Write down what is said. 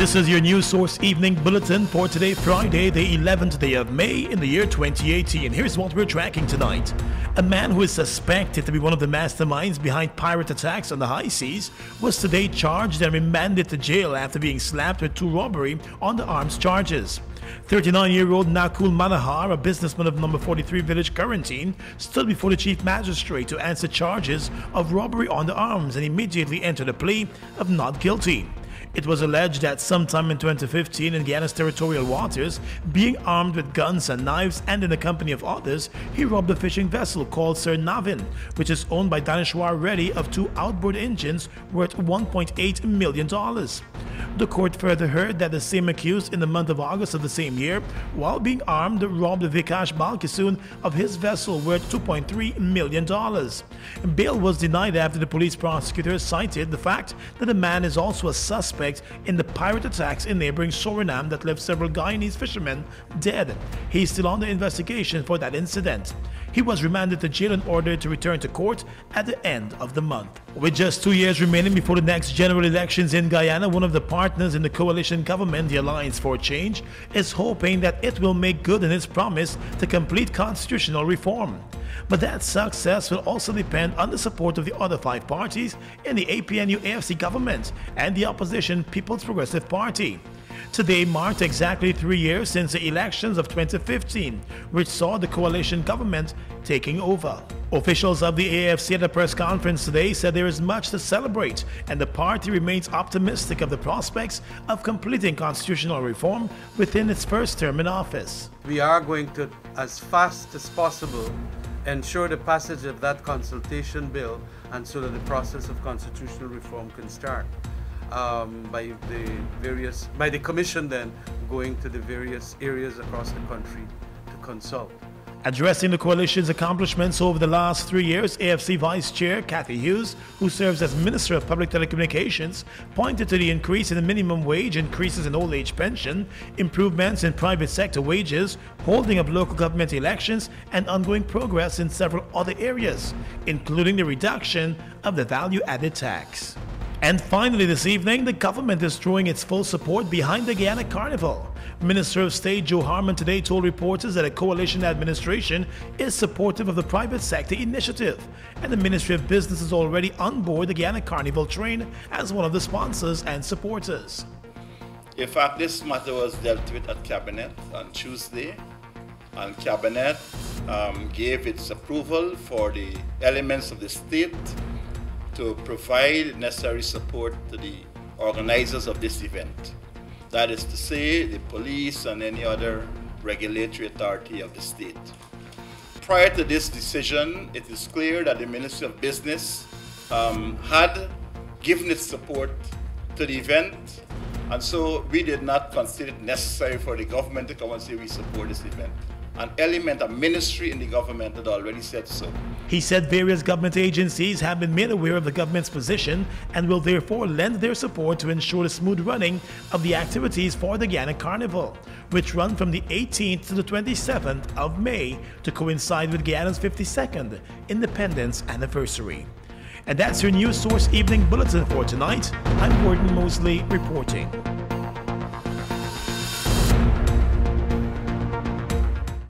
This is your News Source Evening Bulletin for today, Friday, the 11th day of May in the year 2018. Here's what we're tracking tonight. A man who is suspected to be one of the masterminds behind pirate attacks on the high seas was today charged and remanded to jail after being slapped with 2 robbery on the arms charges. 39-year-old Nakul Manahar, a businessman of number 43 Village Quarantine, stood before the chief magistrate to answer charges of robbery on the arms and immediately entered a plea of not guilty. It was alleged that sometime in 2015 in Guyana's territorial waters, being armed with guns and knives and in the company of others, he robbed a fishing vessel called Sir Navin, which is owned by Daneshwar Reddy, of 2 outboard engines worth $1.8 million. The court further heard that the same accused in the month of August of the same year, while being armed, robbed Vikash Balkisoon of his vessel worth $2.3 million. Bail was denied after the police prosecutor cited the fact that the man is also a suspect in the pirate attacks in neighboring Suriname that left several Guyanese fishermen dead. He is still under investigation for that incident. He was remanded to jail and ordered to return to court at the end of the month. With just 2 years remaining before the next general elections in Guyana, one of the partners in the coalition government, the Alliance for Change, is hoping that it will make good on its promise to complete constitutional reform. But that success will also depend on the support of the other 5 parties in the APNU-AFC government and the opposition People's Progressive Party. Today marked exactly 3 years since the elections of 2015, which saw the coalition government taking over. Officials of the AFC at a press conference today said there is much to celebrate, and the party remains optimistic of the prospects of completing constitutional reform within its first term in office. We are going to, as fast as possible, ensure the passage of that consultation bill, and so that the process of constitutional reform can start. By the commission then going to the various areas across the country to consult. Addressing the coalition's accomplishments over the last 3 years, AFC Vice Chair Kathy Hughes, who serves as Minister of Public Telecommunications, pointed to the increase in the minimum wage, increases in old age pension, improvements in private sector wages, holding of local government elections, and ongoing progress in several other areas, including the reduction of the value-added tax. And finally this evening, the government is throwing its full support behind the Guyana Carnival. Minister of State Joe Harmon today told reporters that a coalition administration is supportive of the private sector initiative, and the Ministry of Business is already on board the Guyana Carnival train as one of the sponsors and supporters. In fact, this matter was dealt with at Cabinet on Tuesday, and Cabinet gave its approval for the elements of the state to provide necessary support to the organizers of this event. That is to say, the police and any other regulatory authority of the state. Prior to this decision, it is clear that the Ministry of Business had given its support to the event, and so we did not consider it necessary for the government to come and say we support this event. An element, a ministry in the government had already said so. He said various government agencies have been made aware of the government's position and will therefore lend their support to ensure the smooth running of the activities for the Guyana Carnival, which run from the 18th to the 27th of May to coincide with Guyana's 52nd independence anniversary. And that's your News Source Evening Bulletin for tonight. I'm Gordon Mosley reporting.